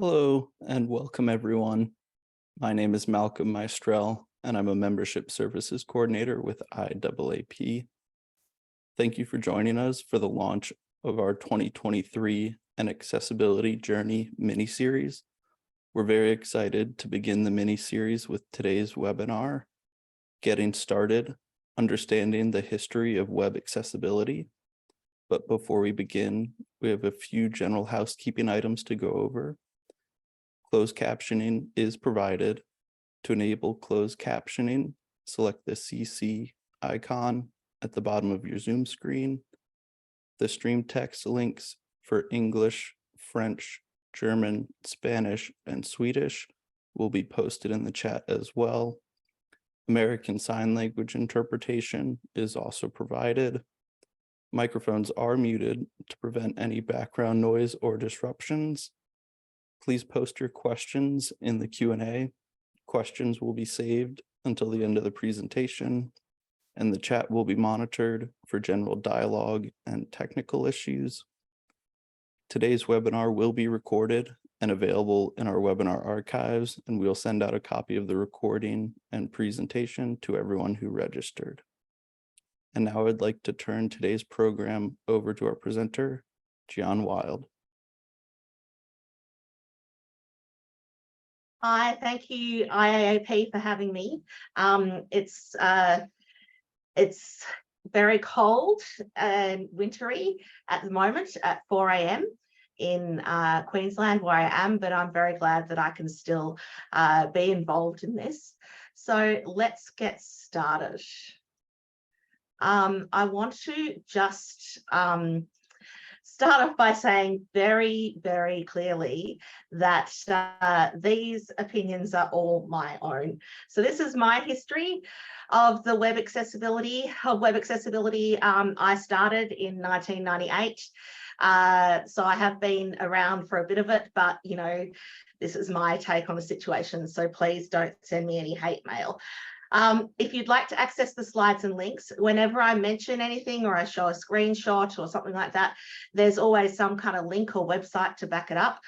Hello and welcome everyone. My name is Malcolm Maestrel and I'm a Membership Services Coordinator with IAAP. Thank you for joining us for the launch of our 2023 An Accessibility Journey mini-series. We're very excited to begin the mini-series with today's webinar, Getting Started, Understanding the History of Web Accessibility. But before we begin, we have a few general housekeeping items to go over. Closed captioning is provided. To enable closed captioning, select the CC icon at the bottom of your Zoom screen. The stream text links for English, French, German, Spanish, and Swedish will be posted in the chat as well. American Sign Language interpretation is also provided. Microphones are muted to prevent any background noise or disruptions. Please post your questions in the Q&A. Questions will be saved until the end of the presentation, and the chat will be monitored for general dialogue and technical issues. Today's webinar will be recorded and available in our webinar archives, and we'll send out a copy of the recording and presentation to everyone who registered. And now I'd like to turn today's program over to our presenter, Gian Wild. Hi, thank you IAAP for having me. It's very cold and wintry at the moment at 4 a.m. in Queensland where I am, but I'm very glad that I can still be involved in this. So let's get started. I want to just start off by saying very, very clearly that these opinions are all my own. So this is my history of the web accessibility. I started in 1998. So I have been around for a bit of it, but you know, this is my take on the situation. So please don't send me any hate mail. If you'd like to access the slides and links, whenever I mention anything or I show a screenshot or something like that, there's always some kind of link or website to back it up.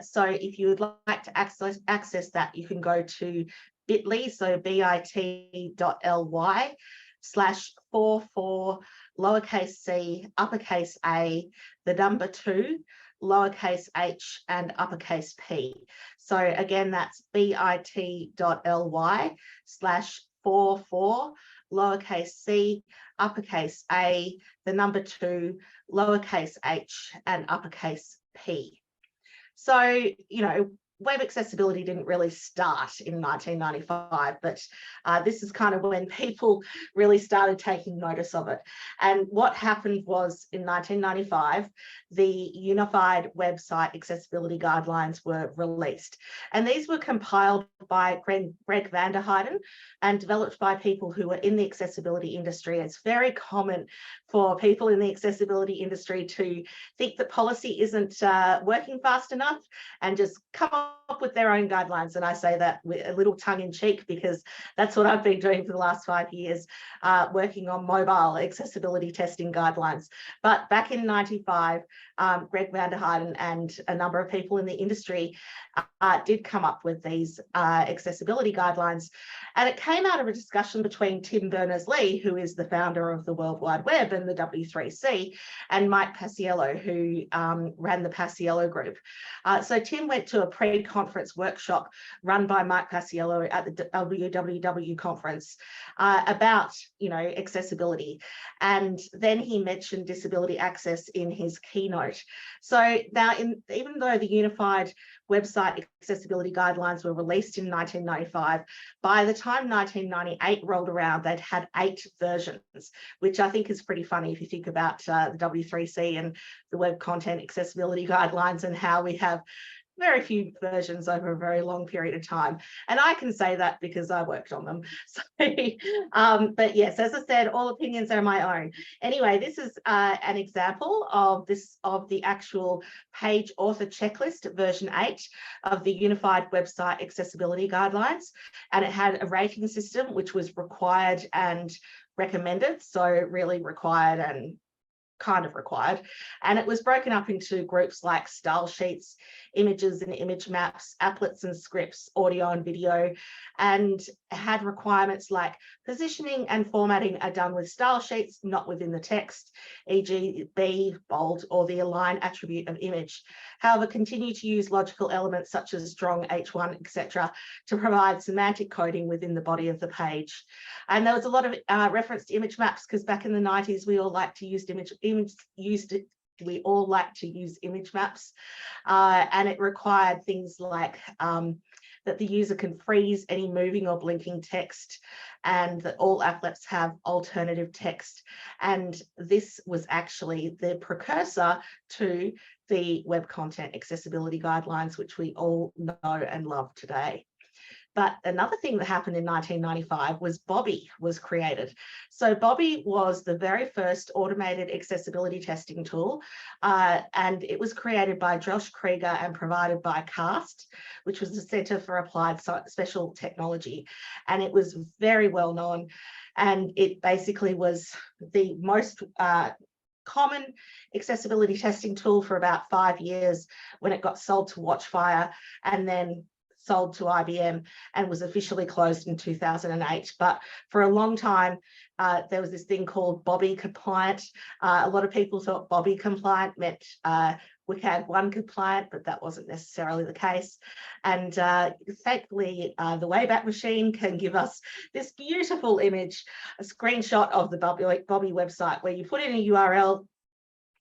So if you would like to access that, you can go to bit.ly, so bit.ly/44 lowercase c, uppercase a, the number 2, lowercase h, and uppercase p. So again, that's bit.ly/44 lowercase c, uppercase a, the number 2, lowercase h, and uppercase p. So, you know, web accessibility didn't really start in 1995, but this is kind of when people really started taking notice of it. And what happened was in 1995, the Unified Website Accessibility Guidelines were released. And these were compiled by Greg van der Heijden and developed by people who were in the accessibility industry. It's very common for people in the accessibility industry to think that policy isn't working fast enough and just come up with their own guidelines. And I say that with a little tongue in cheek because that's what I've been doing for the last 5 years, working on mobile accessibility testing guidelines. But back in 95, Greg van der Heijden and a number of people in the industry did come up with these accessibility guidelines. And it came out of a discussion between Tim Berners-Lee, who is the founder of the World Wide Web and the W3C, and Mike Paciello, who ran the Paciello Group. So Tim went to a pre-conference workshop run by Mike Paciello at the WWW conference about, you know, accessibility. And then he mentioned disability access in his keynote. So now, even though the Unified Website Accessibility Guidelines were released in 1995, by the time 1998 rolled around, they'd had 8 versions, which I think is pretty funny if you think about the W3C and the Web Content Accessibility Guidelines and how we have very few versions over a very long period of time. And I can say that because I worked on them. So, but yes, as I said, all opinions are my own. Anyway, this is an example of the actual page author checklist, version 8 of the Unified Website Accessibility Guidelines. And it had a rating system, which was required and recommended. So really required and kind of required. And it was broken up into groups like style sheets, images and image maps, applets and scripts, audio and video, and had requirements like positioning and formatting are done with style sheets, not within the text, e.g. B, bold, or the align attribute of image. However, continue to use logical elements such as strong H1, etc., to provide semantic coding within the body of the page. And there was a lot of reference to image maps because back in the 90s, we all liked to use image maps, and it required things like that the user can freeze any moving or blinking text, and that all applets have alternative text. And this was actually the precursor to the Web Content Accessibility Guidelines, which we all know and love today. But another thing that happened in 1995 was Bobby was created. So Bobby was the very first automated accessibility testing tool, and it was created by Josh Krieger and provided by CAST, which was the Centre for Applied Special Technology. And it was very well known, and it basically was the most common accessibility testing tool for about 5 years when it got sold to Watchfire and then sold to IBM and was officially closed in 2008. But for a long time, there was this thing called Bobby compliant. A lot of people thought Bobby compliant meant WCAG 1 compliant, but that wasn't necessarily the case. And thankfully, the Wayback Machine can give us this beautiful image, a screenshot of the Bobby website where you put in a URL,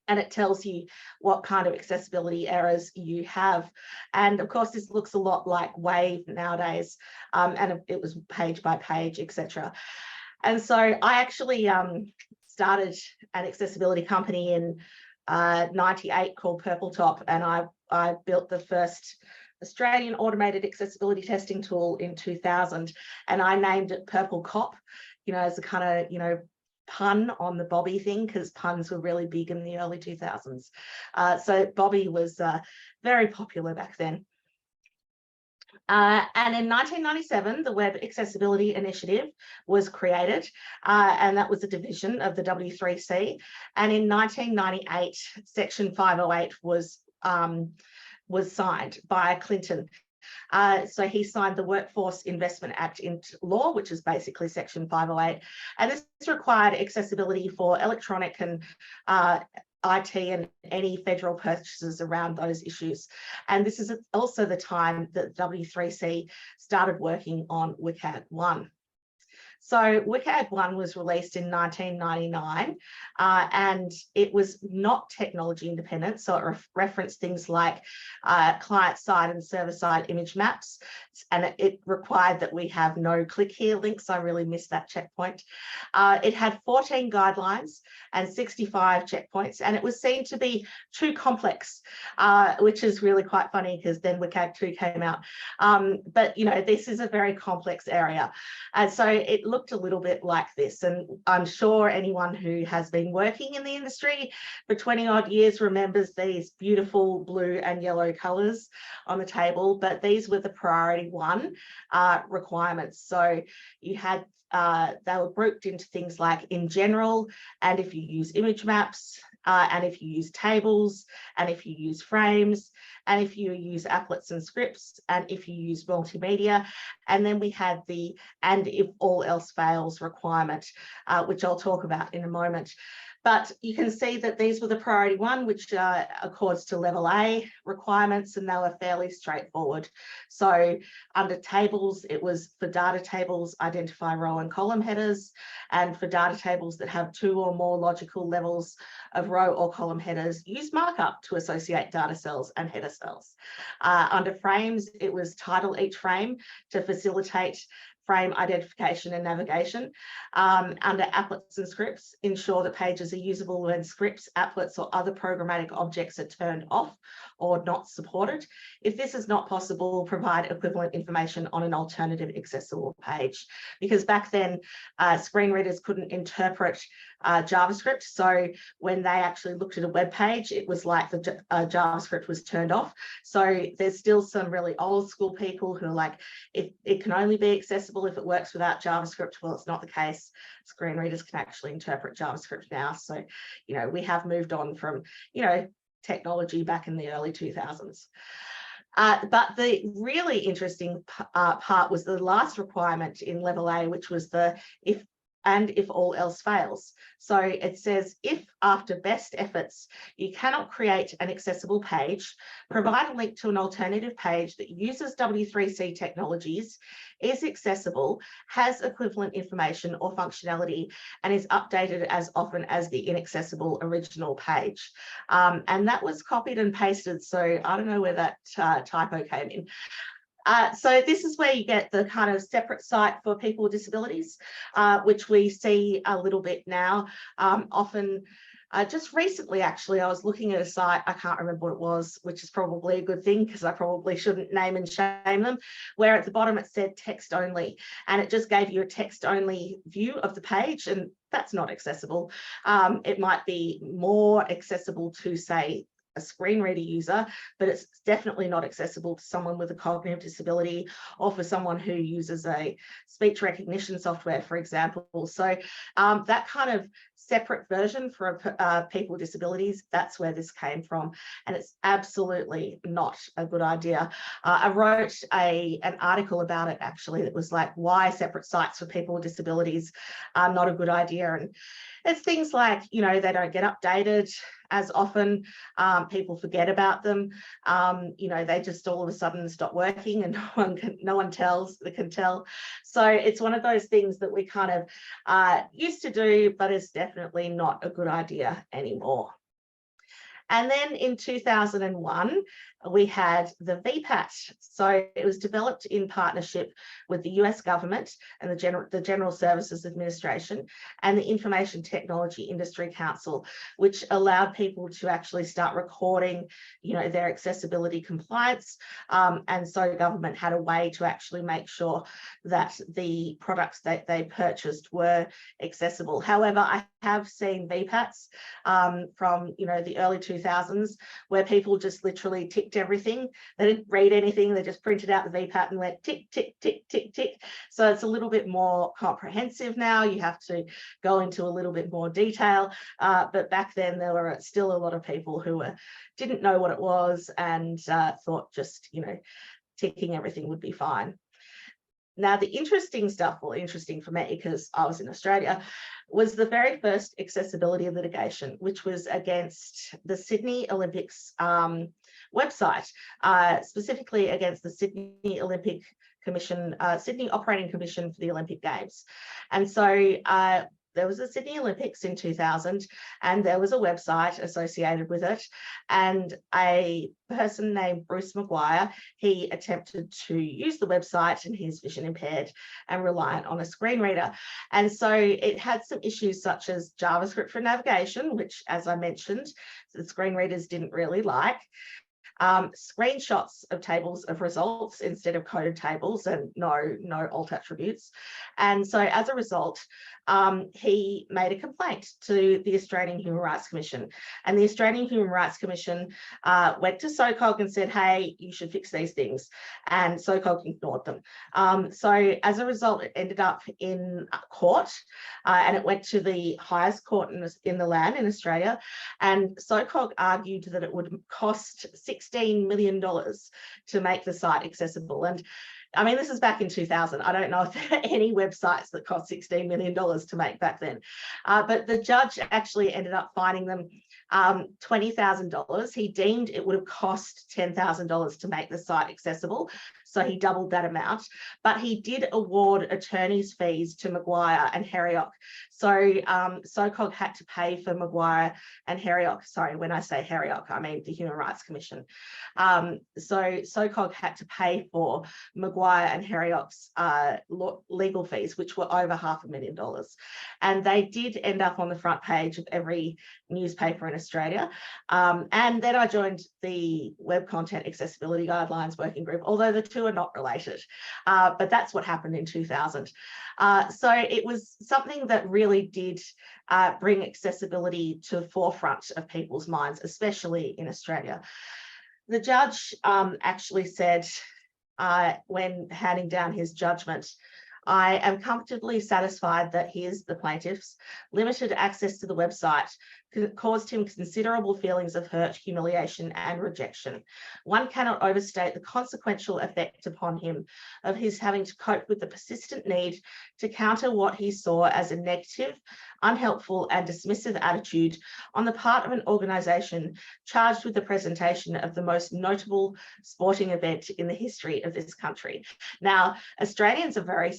and it tells you what kind of accessibility errors you have. And of course, this looks a lot like Wave nowadays, and it was page by page, etc. And so I actually started an accessibility company in 98 called Purple Top, and I built the first Australian automated accessibility testing tool in 2000, and I named it Purple Cop, as a kind of, pun on the Bobby thing, because puns were really big in the early 2000s. So Bobby was very popular back then. And in 1997, the Web Accessibility Initiative was created, and that was a division of the W3C. And in 1998, Section 508 was signed by Clinton. So he signed the Workforce Investment Act into law, which is basically Section 508. And this required accessibility for electronic and IT and any federal purchases around those issues. And this is also the time that W3C started working on WCAG 1. So WCAG 1 was released in 1999, and it was not technology independent. So it referenced things like client-side and server-side image maps, and it required that we have no click here links. I really missed that checkpoint. It had 14 guidelines and 65 checkpoints, and it was seen to be too complex, which is really quite funny because then WCAG 2 came out. But, this is a very complex area. And so it looked a little bit like this. And I'm sure anyone who has been working in the industry for 20 odd years remembers these beautiful blue and yellow colors on the table, but these were the priority 1 requirements. So you had they were grouped into things like in general, and if you use image maps, and if you use tables, and if you use frames, and if you use applets and scripts, and if you use multimedia. And then we had the and if all else fails requirement, which I'll talk about in a moment. But you can see that these were the priority 1, which accords to level A requirements, and they were fairly straightforward. So under tables, it was for data tables, identify row and column headers, and for data tables that have 2 or more logical levels of row or column headers, use markup to associate data cells and header cells. Under frames, it was title each frame to facilitate frame identification and navigation. Under applets and scripts, ensure that pages are usable when scripts, applets, or other programmatic objects are turned off or not supported. If this is not possible, provide equivalent information on an alternative accessible page. Because back then, screen readers couldn't interpret JavaScript. So when they actually looked at a web page, it was like the JavaScript was turned off. So there's still some really old school people who are like, it can only be accessible accessible if it works without JavaScript. Well, it's not the case. Screen readers can actually interpret JavaScript now. So, we have moved on from, technology back in the early 2000s. But the really interesting part was the last requirement in level A, which was the if all else fails. So it says, if after best efforts you cannot create an accessible page, provide a link to an alternative page that uses W3C technologies, is accessible, has equivalent information or functionality, and is updated as often as the inaccessible original page. And that was copied and pasted. So I don't know where that typo came in. So this is where you get the kind of separate site for people with disabilities, which we see a little bit now. Often, just recently, actually, I was looking at a site, I can't remember what it was, which is probably a good thing because I probably shouldn't name and shame them, where at the bottom it said text only, and it just gave you a text only view of the page, and that's not accessible. It might be more accessible to, say, a screen reader user, but it's definitely not accessible to someone with a cognitive disability or for someone who uses a speech recognition software, for example. So that kind of separate version for people with disabilities, that's where this came from, and it's absolutely not a good idea. I wrote an article about it, actually, that was like, why separate sites for people with disabilities are not a good idea. And it's things like, they don't get updated as often, people forget about them, they just all of a sudden stop working and no one can tell. So it's one of those things that we kind of used to do, but it's definitely not a good idea anymore. And then in 2001, we had the VPAT. So it was developed in partnership with the US government and the General Services Administration and the Information Technology Industry Council, which allowed people to actually start recording, their accessibility compliance. And so government had a way to actually make sure that the products that they purchased were accessible. However, I have seen VPATs from, the early 2000s where people just literally ticked everything. They didn't read anything. They just printed out the VPAT and went tick, tick, tick, tick, tick. So it's a little bit more comprehensive now. You have to go into a little bit more detail. But back then there were still a lot of people who didn't know what it was and thought just, ticking everything would be fine. Now, the interesting stuff, well, interesting for me because I was in Australia, was the very first accessibility litigation, which was against the Sydney Olympics website, specifically against the Sydney Olympic Commission, Sydney Operating Commission for the Olympic Games. And so there was the Sydney Olympics in 2000, and there was a website associated with it. And a person named Bruce Maguire, he attempted to use the website, and he's vision impaired and reliant on a screen reader. And so it had some issues such as JavaScript for navigation, which, as I mentioned, the screen readers didn't really like. Screenshots of tables of results instead of coded tables, and no alt attributes. And so as a result, he made a complaint to the Australian Human Rights Commission. And the Australian Human Rights Commission went to SOCOG and said, hey, you should fix these things. And SOCOG ignored them. So as a result, it ended up in court, and it went to the highest court in the land in Australia. And SOCOG argued that it would cost $16 million to make the site accessible. And I mean, this is back in 2000. I don't know if there are any websites that cost $16 million to make back then. But the judge actually ended up fining them $20,000. He deemed it would have cost $10,000 to make the site accessible. So he doubled that amount. But he did award attorney's fees to Maguire and Herriot. So SOCOG had to pay for Maguire and Herriot. Sorry, when I say Herriot, I mean the Human Rights Commission. So SOCOG had to pay for Maguire and Herriot's legal fees, which were over $500,000. And they did end up on the front page of every newspaper in Australia. And then I joined the Web Content Accessibility Guidelines Working Group, although the two are not related. But that's what happened in 2000. So it was something that really did bring accessibility to the forefront of people's minds, especially in Australia. The judge actually said, when handing down his judgment, I am comfortably satisfied that the plaintiff's limited access to the website caused him considerable feelings of hurt, humiliation, and rejection. One cannot overstate the consequential effect upon him of his having to cope with the persistent need to counter what he saw as a negative, unhelpful, and dismissive attitude on the part of an organisation charged with the presentation of the most notable sporting event in the history of this country. Now, Australians are very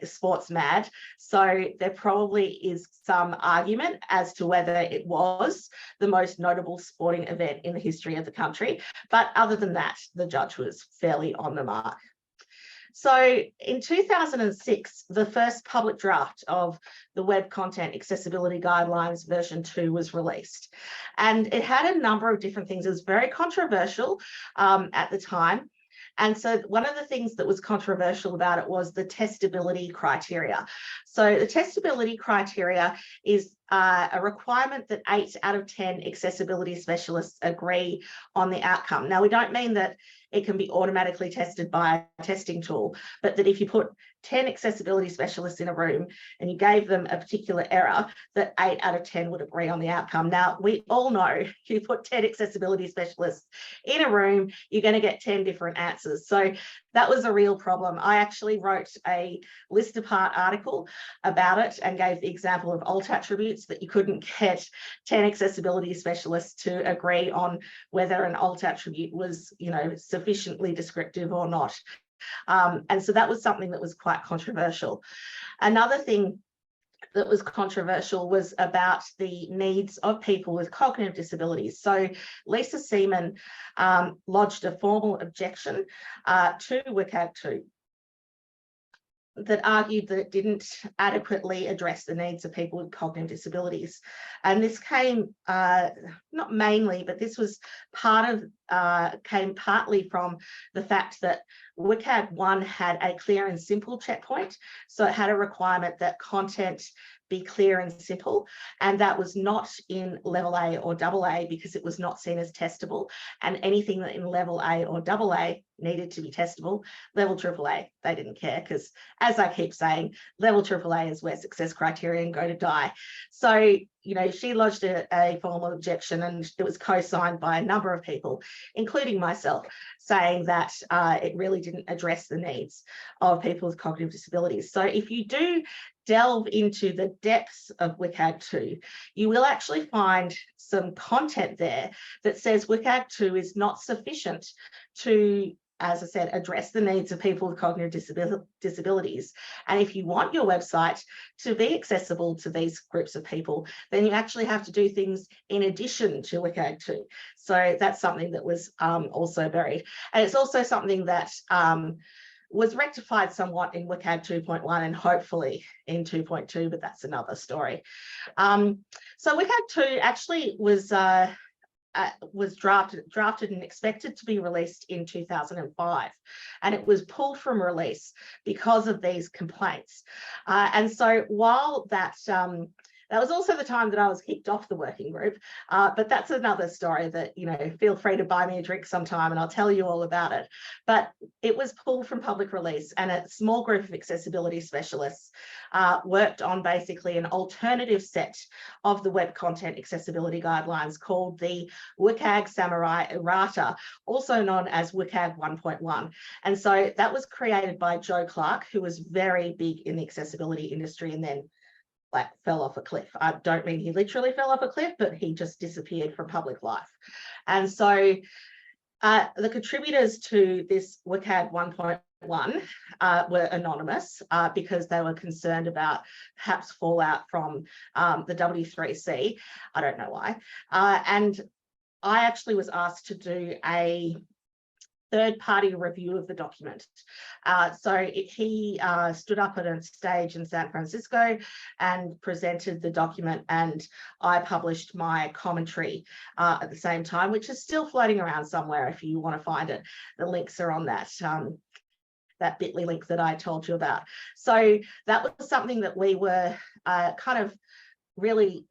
sports mad, so there probably is some argument as to whether it was the most notable sporting event in the history of the country. But other than that, the judge was fairly on the mark. So in 2006, the first public draft of the Web Content Accessibility Guidelines version 2 was released. And it had a number of different things. It was very controversial at the time. And so one of the things that was controversial about it was the testability criteria. So the testability criteria is a requirement that 8 out of 10 accessibility specialists agree on the outcome. Now, we don't mean that it can be automatically tested by a testing tool, but that if you put 10 accessibility specialists in a room and you gave them a particular error, that 8 out of 10 would agree on the outcome. Now, we all know you put 10 accessibility specialists in a room, you're going to get 10 different answers. So that was a real problem. I actually wrote a list apart article about it and gave the example of alt attributes, that you couldn't get 10 accessibility specialists to agree on whether an alt attribute was, sufficiently descriptive or not. And so that was something that was quite controversial. Another thing that was controversial was about the needs of people with cognitive disabilities. So Lisa Seaman lodged a formal objection to WCAG 2 that argued that it didn't adequately address the needs of people with cognitive disabilities. And this came, not mainly, but this was came partly from the fact that WCAG 1 had a clear and simple checkpoint. So it had a requirement that content be clear and simple, and that was not in level A or double A because it was not seen as testable. And anything that in level A or double A needed to be testable, level AAA, they didn't care, because as I keep saying, level AAA is where success criteria go to die. So, she lodged a formal objection, and it was co-signed by a number of people, including myself, saying that it really didn't address the needs of people with cognitive disabilities. So if you do delve into the depths of WCAG 2, you will actually find some content there that says WCAG 2 is not sufficient to, as I said, address the needs of people with cognitive disabilities. And if you want your website to be accessible to these groups of people, then you actually have to do things in addition to WCAG 2. So that's something that was also buried. And it's also something that was rectified somewhat in WCAG 2.1 and hopefully in 2.2, but that's another story. So WCAG 2 actually was drafted and expected to be released in 2005, and it was pulled from release because of these complaints. And so while that was also the time that I was kicked off the working group, but that's another story that, feel free to buy me a drink sometime and I'll tell you all about it. But it was pulled from public release, and a small group of accessibility specialists worked on basically an alternative set of the Web Content Accessibility Guidelines called the WCAG Samurai Errata, also known as WCAG 1.1. And so that was created by Joe Clark, who was very big in the accessibility industry and then fell off a cliff. I don't mean he literally fell off a cliff, but he just disappeared from public life. And so the contributors to this WCAG 1.1 were anonymous because they were concerned about perhaps fallout from the W3C. I don't know why. And I actually was asked to do a third-party review of the document. So he stood up at a stage in San Francisco and presented the document, and I published my commentary at the same time, which is still floating around somewhere if you want to find it. The links are on that bit.ly link that I told you about. So that was something that we were kind of really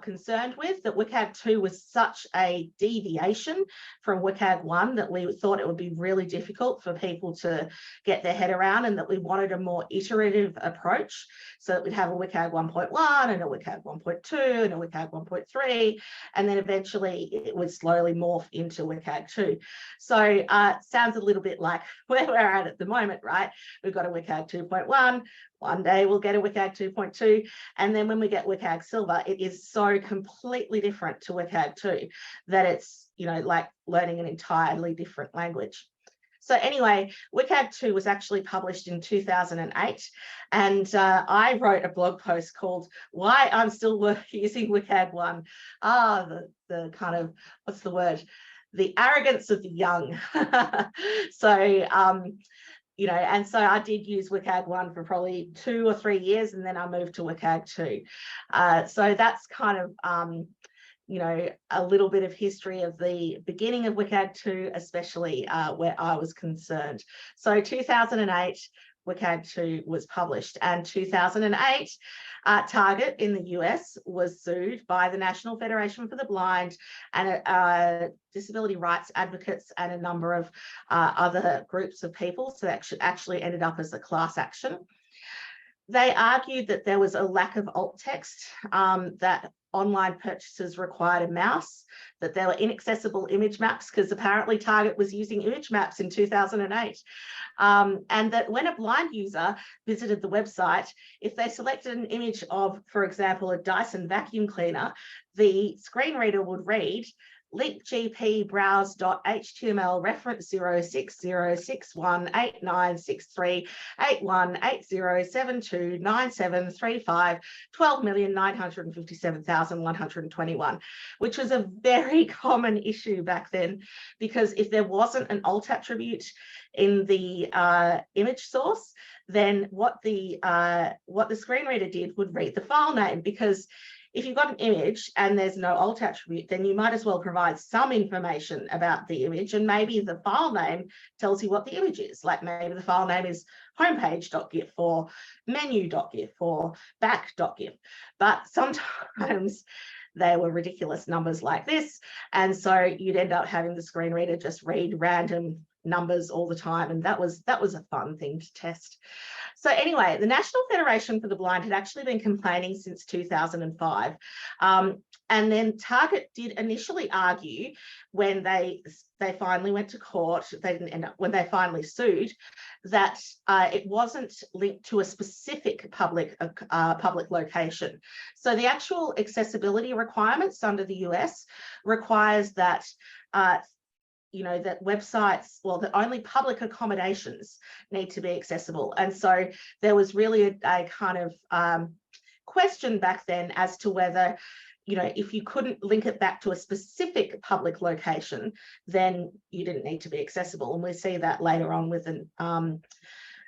concerned with, that WCAG 2 was such a deviation from WCAG 1 that we thought it would be really difficult for people to get their head around, and that we wanted a more iterative approach, so that we'd have a WCAG 1.1 and a WCAG 1.2 and a WCAG 1.3, and then eventually it would slowly morph into WCAG 2. So sounds a little bit like where we're at the moment, right? We've got a WCAG 2.1. One day we'll get a WCAG 2.2, and then when we get WCAG Silver, it is so completely different to WCAG 2 that it's, you know, like learning an entirely different language. So anyway, WCAG 2 was actually published in 2008, and I wrote a blog post called "Why I'm Still Using WCAG 1." The kind of, what's the word? The arrogance of the young. So you know, and so I did use WCAG 1 for probably 2 or 3 years, and then I moved to WCAG 2. So that's kind of, you know, a little bit of history of the beginning of WCAG 2, especially where I was concerned. So 2008, WCAG 2 was published, and 2008, Target in the US was sued by the National Federation for the Blind and disability rights advocates and a number of other groups of people. So that actually ended up as a class action. They argued that there was a lack of alt text, that online purchases required a mouse, that there were inaccessible image maps, because apparently Target was using image maps in 2008, and that when a blind user visited the website, if they selected an image of, for example, a Dyson vacuum cleaner, the screen reader would read linkgp browse.html reference 06061896381880729735 12,957,121, which was a very common issue back then, because if there wasn't an alt attribute in the image source, then what the screen reader did would read the file name, because if you've got an image and there's no alt attribute, then you might as well provide some information about the image, and maybe the file name tells you what the image is. Like maybe the file name is homepage.gif or menu.gif or back.gif. But sometimes they were ridiculous numbers like this, and so you'd end up having the screen reader just read random numbers all the time, and that was a fun thing to test. So anyway, the National Federation for the Blind had actually been complaining since 2005, and then Target did initially argue when they finally went to court. They didn't end up, when they finally sued, that it wasn't linked to a specific public location. So the actual accessibility requirements under the US requires that you know, that websites, well, that only public accommodations need to be accessible. And so there was really a kind of question back then as to whether, you know, if you couldn't link it back to a specific public location, then you didn't need to be accessible. And we see that later on with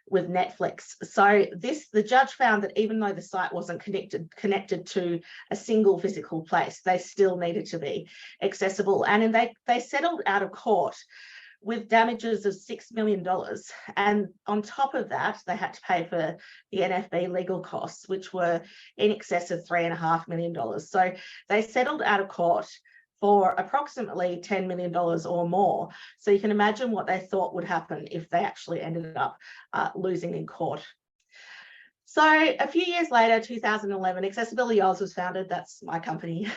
with Netflix. So the judge found that even though the site wasn't connected to a single physical place, they still needed to be accessible. And they settled out of court with damages of $6 million. And on top of that, they had to pay for the NFB legal costs, which were in excess of $3.5 million. So they settled out of court for approximately $10 million or more. So you can imagine what they thought would happen if they actually ended up losing in court. So a few years later, 2011, AccessibilityOz was founded. That's my company.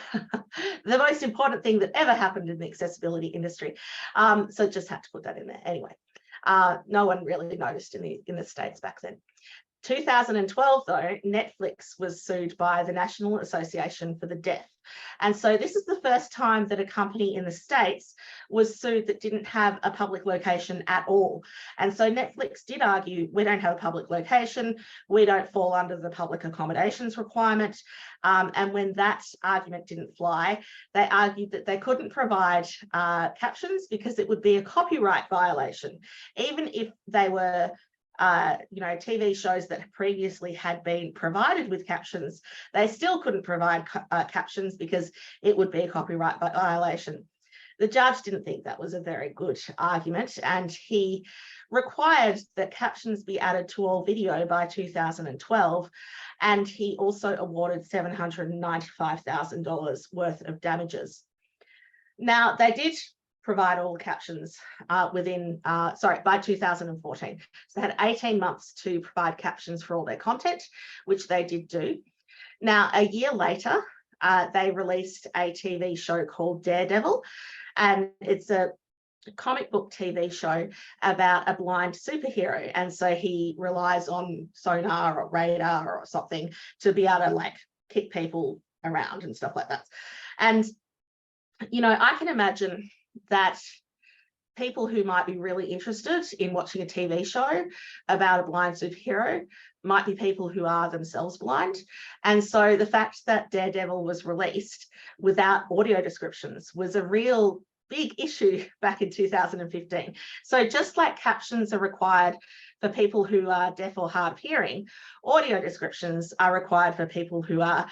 The most important thing that ever happened in the accessibility industry. So just had to put that in there. Anyway, no one really noticed in the States back then. 2012, though, Netflix was sued by the National Association for the Deaf. And so this is the first time that a company in the States was sued that didn't have a public location at all. And so Netflix did argue, we don't have a public location, we don't fall under the public accommodations requirement. And when that argument didn't fly, they argued that they couldn't provide captions because it would be a copyright violation, even if they were you know, TV shows that previously had been provided with captions. They still couldn't provide captions because it would be a copyright violation. The judge didn't think that was a very good argument, and he required that captions be added to all video by 2012, and he also awarded $795,000 worth of damages. Now, they did provide all captions by 2014. So they had 18 months to provide captions for all their content, which they did do. Now, a year later, they released a TV show called Daredevil, and it's a comic book TV show about a blind superhero. And so he relies on sonar or radar or something to be able to like kick people around and stuff like that. And, you know, I can imagine that people who might be really interested in watching a TV show about a blind superhero might be people who are themselves blind. And so the fact that Daredevil was released without audio descriptions was a real big issue back in 2015. So just like captions are required for people who are deaf or hard of hearing, audio descriptions are required for people who are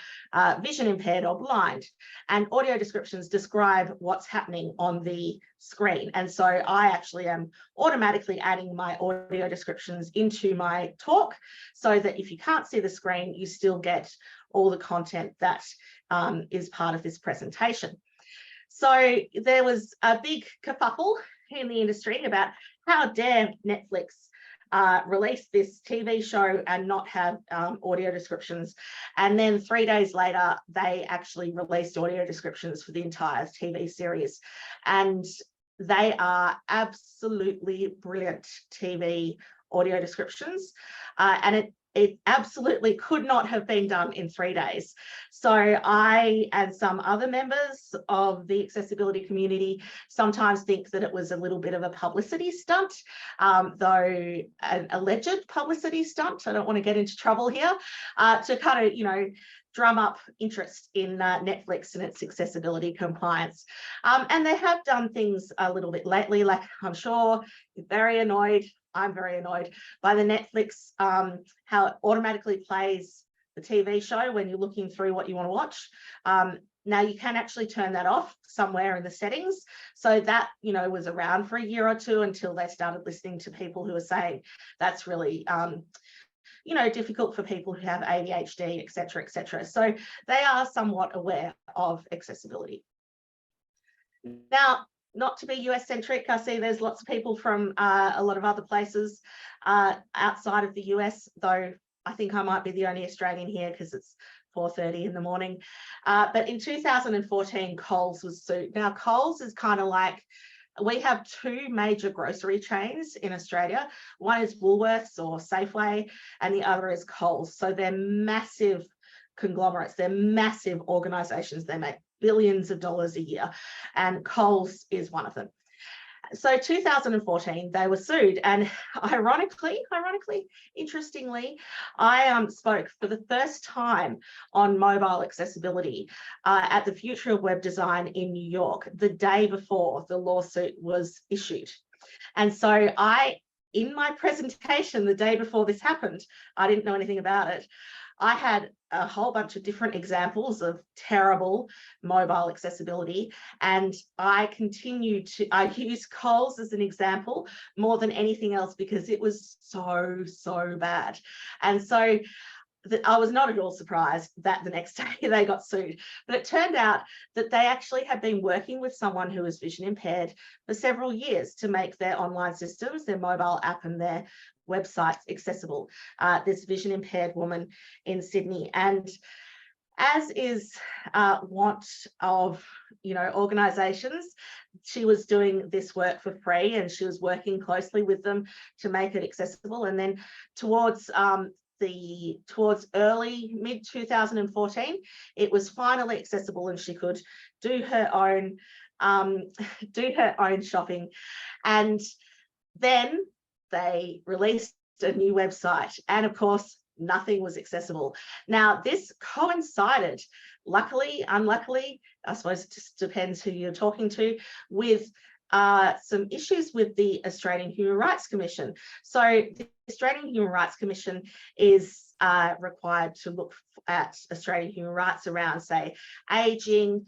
vision impaired or blind. And audio descriptions describe what's happening on the screen. And so I actually am automatically adding my audio descriptions into my talk so that if you can't see the screen, you still get all the content that is part of this presentation. So there was a big kerfuffle in the industry about how dare Netflix release this TV show and not have audio descriptions. And then 3 days later, they actually released audio descriptions for the entire TV series. And they are absolutely brilliant TV audio descriptions. And it absolutely could not have been done in 3 days. So I and some other members of the accessibility community sometimes think that it was a little bit of a publicity stunt, though an alleged publicity stunt. I don't want to get into trouble here, to kind of, you know, drum up interest in Netflix and its accessibility compliance. And they have done things a little bit lately, like I'm sure you're very annoyed. I'm very annoyed by the Netflix, how it automatically plays the TV show when you're looking through what you want to watch. Now you can actually turn that off somewhere in the settings. So that, you know, was around for a year or two until they started listening to people who are saying that's really, you know, difficult for people who have ADHD, et cetera, et cetera. So they are somewhat aware of accessibility. Now, not to be US centric, I see there's lots of people from a lot of other places outside of the US, though I think I might be the only Australian here because it's 4:30 in the morning. But in 2014, Coles was sued. Now, Coles is kind of like, we have two major grocery chains in Australia. One is Woolworths or Safeway, and the other is Coles. So they're massive conglomerates. They're massive organizations. They make billions of dollars a year, and Coles is one of them. So 2014, they were sued, and ironically, interestingly, I spoke for the first time on mobile accessibility at the Future of Web Design in New York the day before the lawsuit was issued. And so in my presentation the day before this happened, I didn't know anything about it. I had a whole bunch of different examples of terrible mobile accessibility, and I used Coles as an example more than anything else because it was so bad. And so I was not at all surprised that the next day they got sued, but it turned out that they actually had been working with someone who was vision impaired for several years to make their online systems, their mobile app and their websites accessible. This vision impaired woman in Sydney, and as is want of, you know, organizations, she was doing this work for free, and she was working closely with them to make it accessible. And then towards early mid 2014, it was finally accessible, and she could do her own shopping. And then they released a new website, and of course nothing was accessible. Now this coincided, luckily, unluckily, I suppose it just depends who you're talking to, with some issues with the Australian Human Rights Commission. So the Australian Human Rights Commission is required to look at Australian human rights around, say, ageing,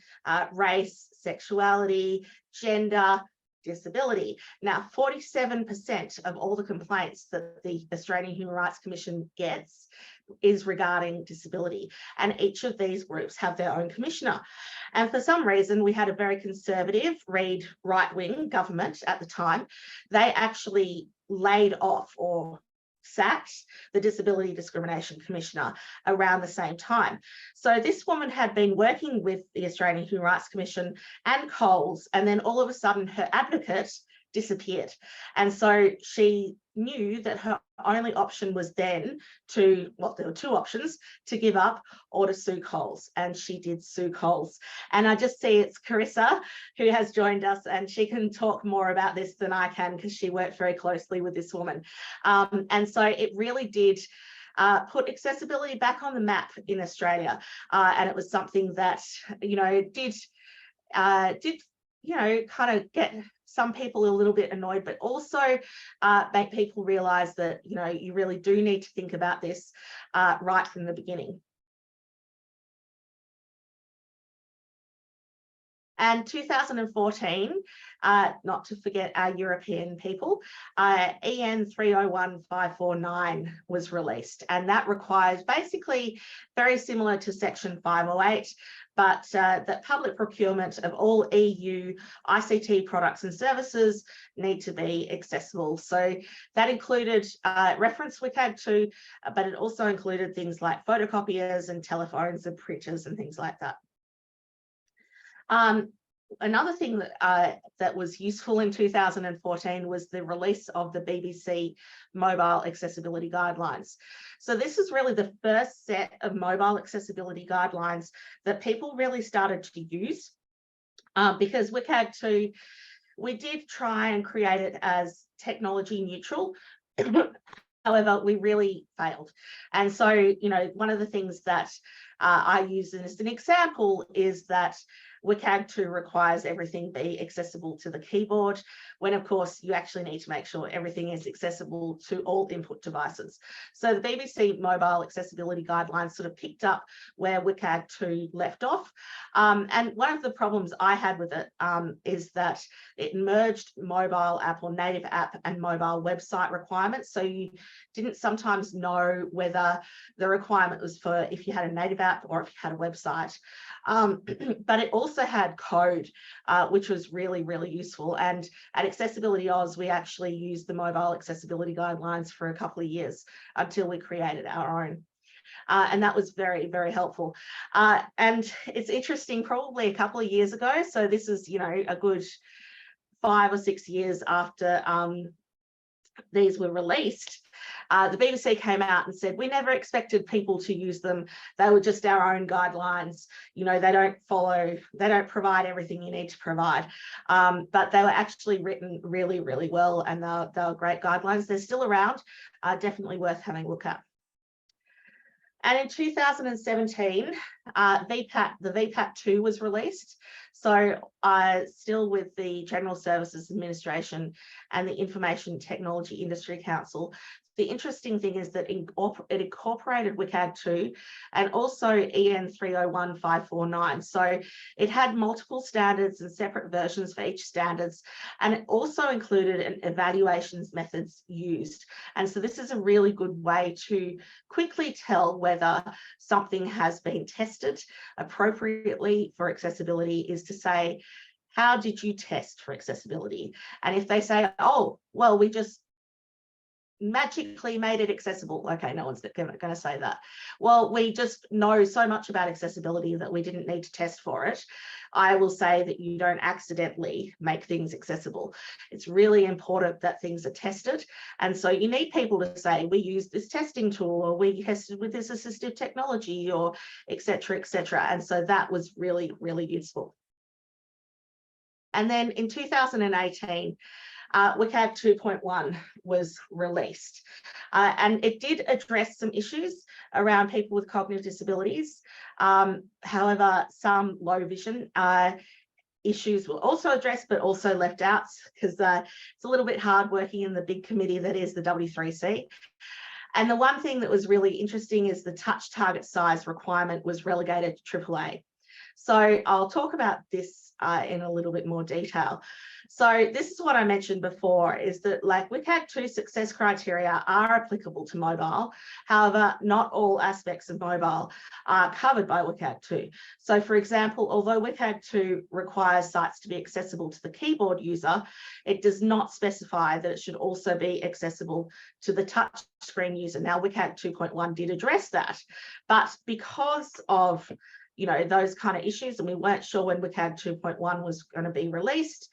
race, sexuality, gender, disability. Now, 47% of all the complaints that the Australian Human Rights Commission gets is regarding disability, and each of these groups have their own commissioner. And for some reason, we had a very conservative, right-wing government at the time. They actually laid off or sacked the Disability Discrimination Commissioner around the same time. So this woman had been working with the Australian Human Rights Commission and Coles, and then all of a sudden her advocate disappeared. And so she knew that her only option was then to, well, there were two options, to give up or to sue Coles, and she did sue Coles. And I just see it's Carissa who has joined us, and she can talk more about this than I can because she worked very closely with this woman. And so it really did put accessibility back on the map in Australia. And it was something that, did kind of get some people a little bit annoyed, but also make people realise that, you really do need to think about this right from the beginning. And 2014, not to forget our European people, EN 301549 was released, and that requires basically very similar to Section 508, but that public procurement of all EU ICT products and services need to be accessible. So that included reference WCAG 2, but it also included things like photocopiers and telephones and printers and things like that. Another thing that was useful in 2014 was the release of the BBC Mobile Accessibility Guidelines. So this is really the first set of mobile accessibility guidelines that people really started to use, because WCAG 2, we did try and create it as technology neutral. However, we really failed. And so, one of the things that I use as an example is that WCAG 2 requires everything be accessible to the keyboard, when of course you actually need to make sure everything is accessible to all input devices. So the BBC Mobile Accessibility Guidelines sort of picked up where WCAG 2 left off. And one of the problems I had with it is that it merged mobile app or native app and mobile website requirements. So you didn't sometimes know whether the requirement was for if you had a native app or if you had a website. But it also had code, which was really, really useful. And at AccessibilityOz, we actually used the mobile accessibility guidelines for a couple of years until we created our own. And that was very, very helpful. And it's interesting, probably a couple of years ago, so this is, a good 5 or 6 years after these were released, the BBC came out and said, we never expected people to use them. They were just our own guidelines. They don't provide everything you need to provide. But they were actually written really, really well, and they were great guidelines. They're still around, definitely worth having a look at. And in 2017, the VPAT 2 was released. So still with the General Services Administration and the Information Technology Industry Council. The interesting thing is that it incorporated WCAG 2 and also EN 301549. So it had multiple standards and separate versions for each standards, and it also included an evaluations methods used. And so this is a really good way to quickly tell whether something has been tested appropriately for accessibility, is to say, how did you test for accessibility? And if they say, oh, well, we just magically made it accessible. Okay, no one's going to say that. Well, we just know so much about accessibility that we didn't need to test for it. I will say that you don't accidentally make things accessible. It's really important that things are tested. And so you need people to say, we used this testing tool, or we tested with this assistive technology, or et cetera, et cetera. And so that was really, really useful. And then in 2018, WCAG 2.1 was released, and it did address some issues around people with cognitive disabilities. However, some low vision issues were also addressed, but also left out, because it's a little bit hard working in the big committee that is the W3C. And the one thing that was really interesting is the touch target size requirement was relegated to AAA. So I'll talk about this in a little bit more detail. So this is what I mentioned before, is that like WCAG 2 success criteria are applicable to mobile. However, not all aspects of mobile are covered by WCAG 2. So for example, although WCAG 2 requires sites to be accessible to the keyboard user, it does not specify that it should also be accessible to the touch screen user. Now WCAG 2.1 did address that, but because of those kind of issues, and we weren't sure when WCAG 2.1 was going to be released,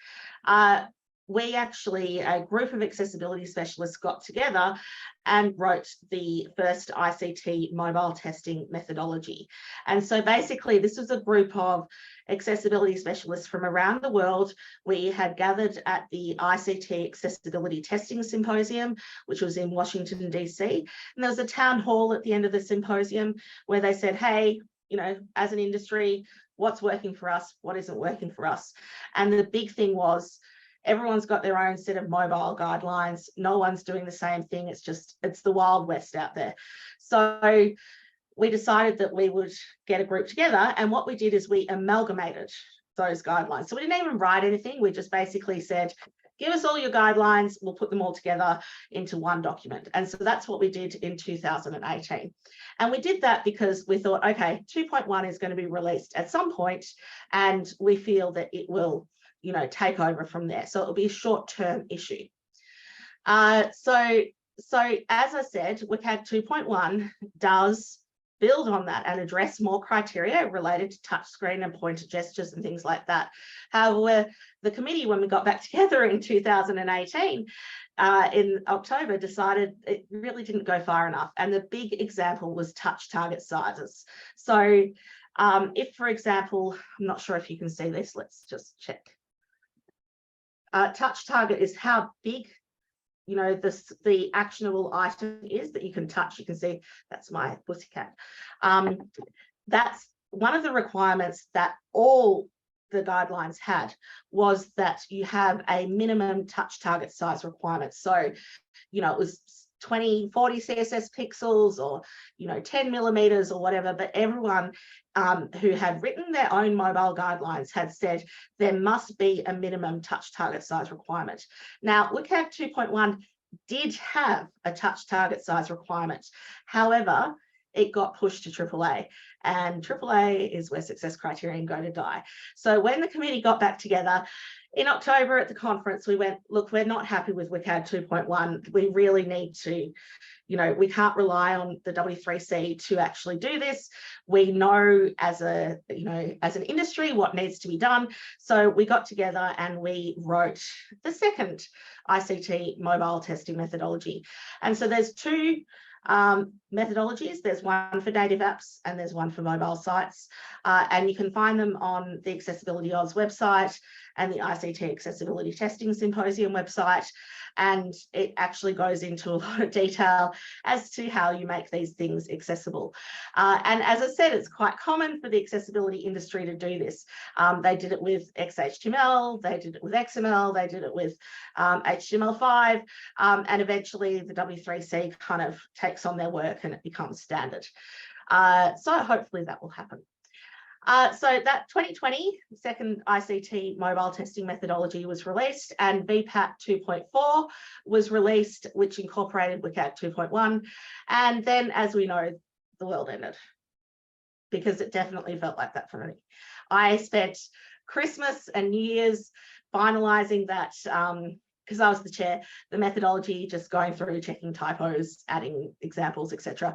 we actually, a group of accessibility specialists got together and wrote the first ICT mobile testing methodology. And so basically this was a group of accessibility specialists from around the world. We had gathered at the ICT Accessibility Testing Symposium, which was in Washington, DC. And there was a town hall at the end of the symposium where they said, hey, as an industry, what's working for us, what isn't working for us. And the big thing was everyone's got their own set of mobile guidelines. No one's doing the same thing. It's the Wild West out there. So we decided that we would get a group together. And what we did is we amalgamated those guidelines. So we didn't even write anything. We just basically said, give us all your guidelines, we'll put them all together into one document. And so that's what we did in 2018. And we did that because we thought, okay, 2.1 is going to be released at some point, and we feel that it will, take over from there. So it'll be a short-term issue. So as I said, WCAG 2.1 does build on that and address more criteria related to touchscreen and pointer gestures and things like that. However, the committee, when we got back together in 2018, in October, decided it really didn't go far enough. And the big example was touch target sizes. So if, for example, I'm not sure if you can see this, let's just check. Touch target is how big the actionable item is that you can touch. You can see that's my pussycat. That's one of the requirements that all the guidelines had, was that you have a minimum touch target size requirement. So, it was 20, 40 CSS pixels or, 10 millimeters or whatever, but everyone who had written their own mobile guidelines had said there must be a minimum touch target size requirement. Now, WCAG 2.1 did have a touch target size requirement. However, it got pushed to AAA, and AAA is where success criterion go to die. So when the committee got back together in October at the conference, we went, look, we're not happy with WCAG 2.1. We really need to, we can't rely on the W3C to actually do this. We know as an industry what needs to be done. So we got together and we wrote the second ICT mobile testing methodology. And so there's two methodologies. There's one for native apps and there's one for mobile sites, and you can find them on the AccessibilityOz website and the ICT Accessibility Testing Symposium website, and it actually goes into a lot of detail as to how you make these things accessible. And as I said, it's quite common for the accessibility industry to do this. They did it with XHTML, they did it with XML, they did it with HTML5, and eventually the W3C kind of takes on their work and it becomes standard. So hopefully that will happen. So that 2020 second ICT mobile testing methodology was released, and VPAT 2.4 was released, which incorporated WCAG 2.1. And then, as we know, the world ended, because it definitely felt like that for me. I spent Christmas and New Year's finalizing that, because I was the chair, the methodology, just going through, checking typos, adding examples, etc.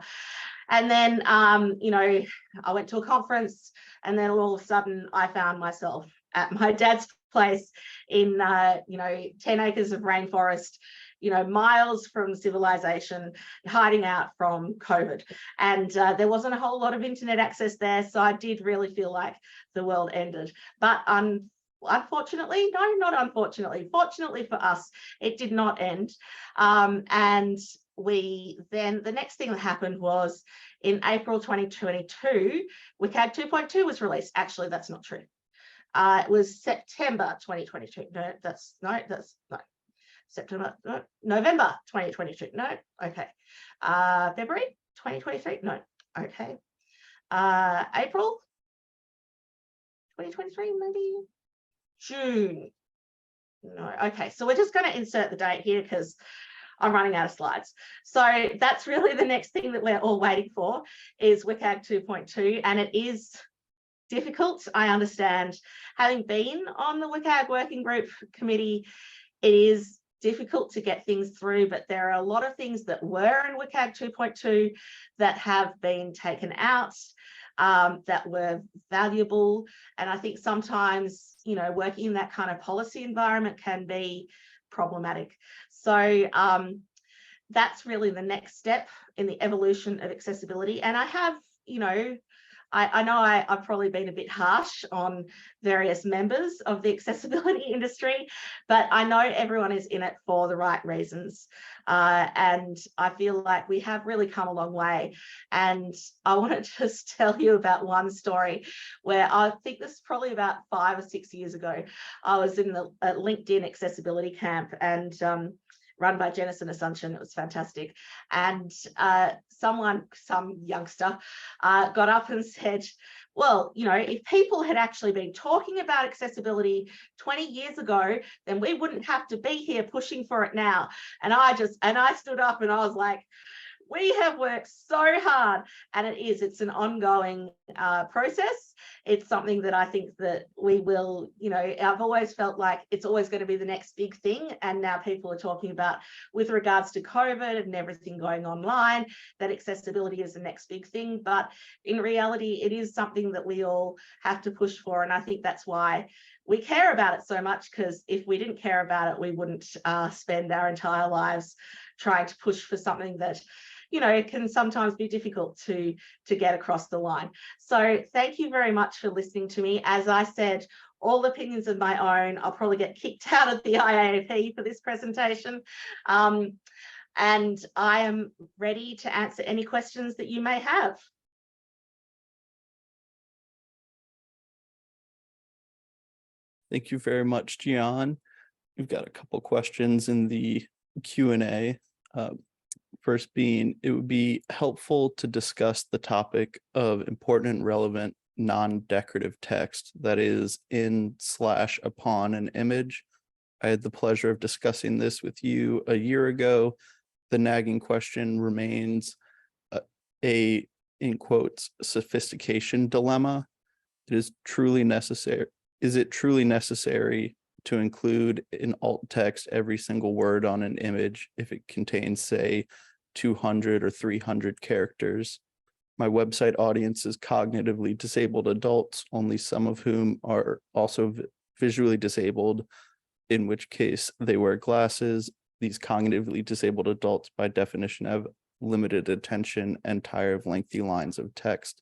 And then, I went to a conference, and then all of a sudden I found myself at my dad's place in, 10 acres of rainforest, miles from civilization, hiding out from COVID. And there wasn't a whole lot of internet access there. So I did really feel like the world ended. But unfortunately, no, not unfortunately, fortunately for us, it did not end. And the next thing that happened was in April 2022, WCAG 2.2 was released. Actually, that's not true. It was September 2022. No. September, no, November 2022, no, okay. February 2023, no, okay. April 2023, maybe June, no, okay. So we're just going to insert the date here because I'm running out of slides. So that's really the next thing that we're all waiting for is WCAG 2.2, and it is difficult. I understand, having been on the WCAG working group committee, it is difficult to get things through, but there are a lot of things that were in WCAG 2.2 that have been taken out, that were valuable. And I think sometimes, you know, working in that kind of policy environment can be problematic. So that's really the next step in the evolution of accessibility. And I have, you know, I know I've probably been a bit harsh on various members of the accessibility industry, but I know everyone is in it for the right reasons. And I feel like we have really come a long way. And I want to just tell you about one story where I think this is probably about 5 or 6 years ago. I was in the LinkedIn accessibility camp, and run by Jennison Asuncion. It was fantastic. And some youngster got up and said, well, you know, if people had actually been talking about accessibility 20 years ago, then we wouldn't have to be here pushing for it now. And I stood up and I was like, we have worked so hard, and it's an ongoing process. It's something that I think that we will, you know, I've always felt like it's always going to be the next big thing. And now people are talking about, with regards to COVID and everything going online, that accessibility is the next big thing. But in reality, it is something that we all have to push for. And I think that's why we care about it so much, because if we didn't care about it, we wouldn't spend our entire lives trying to push for something that, you know, it can sometimes be difficult to get across the line. So thank you very much for listening to me. As I said, all opinions of my own. I'll probably get kicked out of the IAP for this presentation. And I am ready to answer any questions that you may have. Thank you very much, Gian. We've got a couple questions in the Q&A. First being, it would be helpful to discuss the topic of important and relevant non-decorative text that is in/upon an image. I had the pleasure of discussing this with you a year ago. The nagging question remains a, in quotes, sophistication dilemma. Is it truly necessary to include in alt text every single word on an image if it contains, say, 200 or 300 characters? My website audience is cognitively disabled adults, only some of whom are also visually disabled, in which case they wear glasses. These cognitively disabled adults, by definition, have limited attention and tire of lengthy lines of text.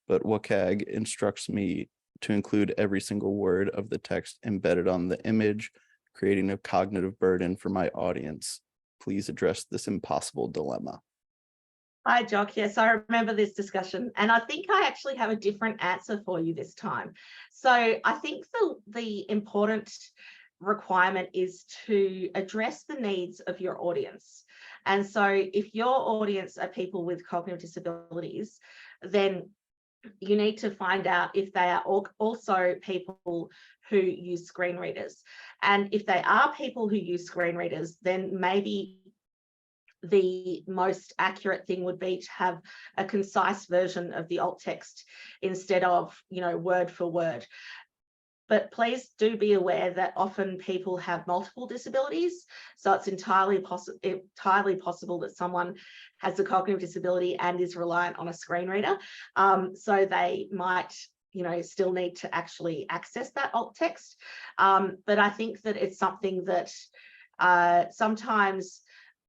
But WCAG instructs me to include every single word of the text embedded on the image, creating a cognitive burden for my audience. Please address this impossible dilemma. Hi, Jock. Yes, I remember this discussion, and I think I actually have a different answer for you this time. So I think the important requirement is to address the needs of your audience. And so if your audience are people with cognitive disabilities, then you need to find out if they are also people who use screen readers. And if they are people who use screen readers, then maybe the most accurate thing would be to have a concise version of the alt text instead of, you know, word for word. But please do be aware that often people have multiple disabilities. So it's entirely possible that someone has a cognitive disability and is reliant on a screen reader. So they might, you know, still need to actually access that alt text. But I think that it's something that sometimes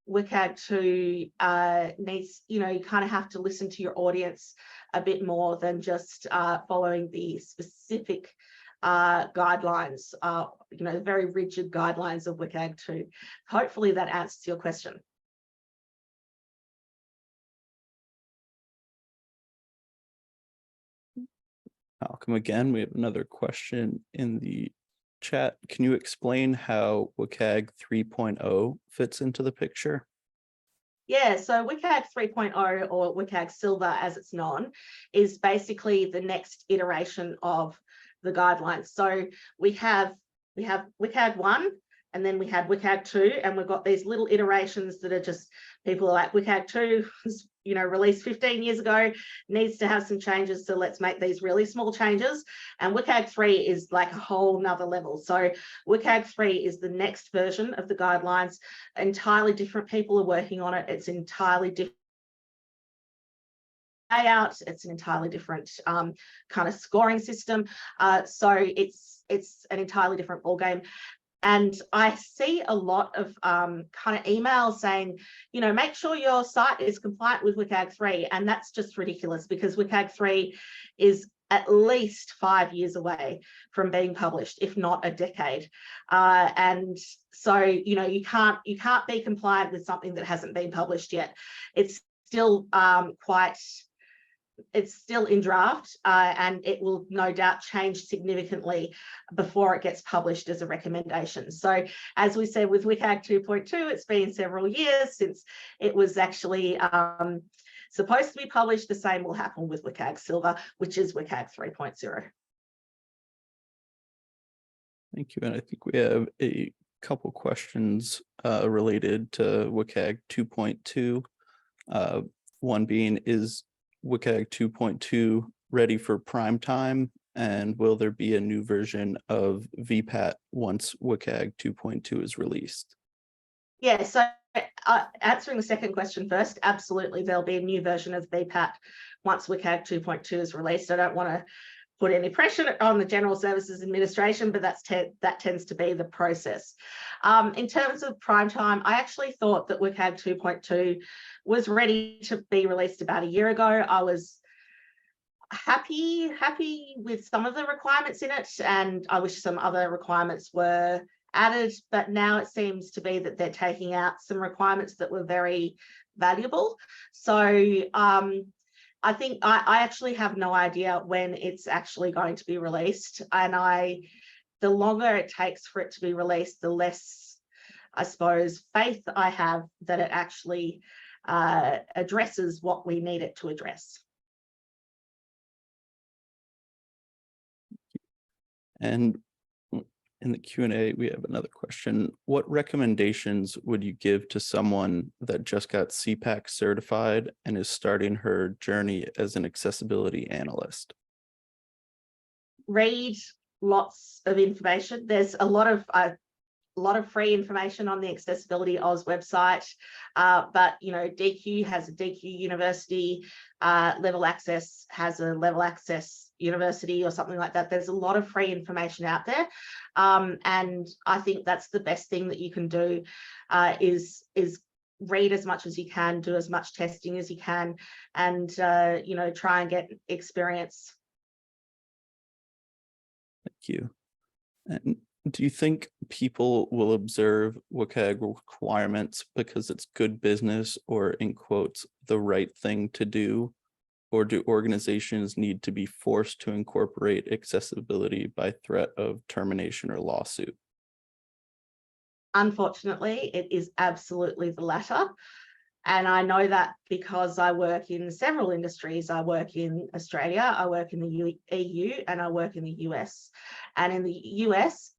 WCAG 2 needs, you know, you kind of have to listen to your audience a bit more than just following the specific guidelines, you know, very rigid guidelines of WCAG 2. Hopefully that answers your question. Malcolm, again, we have another question in the chat, can you explain how WCAG 3.0 fits into the picture? Yeah, so WCAG 3.0, or WCAG Silver as it's known, is basically the next iteration of the guidelines. So we have WCAG 1, and then we had WCAG 2, and we've got these little iterations that are just, people are like, WCAG 2 was, released 15 years ago, needs to have some changes, so let's make these really small changes. And WCAG 3 is like a whole nother level. So WCAG 3 is the next version of the guidelines. Entirely different people are working on it. It's entirely different layout. It's an entirely different kind of scoring system. So it's an entirely different ballgame. And I see a lot of kind of emails saying, make sure your site is compliant with WCAG 3. And that's just ridiculous, because WCAG 3 is at least 5 years away from being published, if not a decade. And so, you can't be compliant with something that hasn't been published yet. It's still it's still in draft, and it will no doubt change significantly before it gets published as a recommendation. So as we said with WCAG 2.2, it's been several years since it was actually supposed to be published. The same will happen with WCAG Silver, which is WCAG 3.0. Thank you. And I think we have a couple questions related to WCAG 2.2. One being, is WCAG 2.2 ready for prime time, and will there be a new version of VPAT once WCAG 2.2 is released? Yeah, so answering the second question first, absolutely, there'll be a new version of VPAT once WCAG 2.2 is released. I don't want to put any pressure on the General Services Administration, but that tends to be the process. In terms of prime time, I actually thought that WCAG 2.2 was ready to be released about a year ago. I was happy with some of the requirements in it, and I wish some other requirements were added, but now it seems to be that they're taking out some requirements that were very valuable. So I think I actually have no idea when it's actually going to be released, and the longer it takes for it to be released, the less, I suppose, faith I have that it actually addresses what we need it to address. And in the Q&A, we have another question. What recommendations would you give to someone that just got CPAC certified and is starting her journey as an accessibility analyst? Read lots of information. There's a lot of free information on the AccessibilityOz website, but DQ has a DQ University, Level Access has a Level Access University or something like that. There's a lot of free information out there, and I think that's the best thing that you can do, is read as much as you can, do as much testing as you can, and try and get experience. Thank you. And do you think people will observe WCAG requirements because it's good business, or in quotes, the right thing to do? Or do organizations need to be forced to incorporate accessibility by threat of termination or lawsuit? Unfortunately, it is absolutely the latter. And I know that because I work in several industries. I work in Australia, I work in the EU, and I work in the US. And in the US,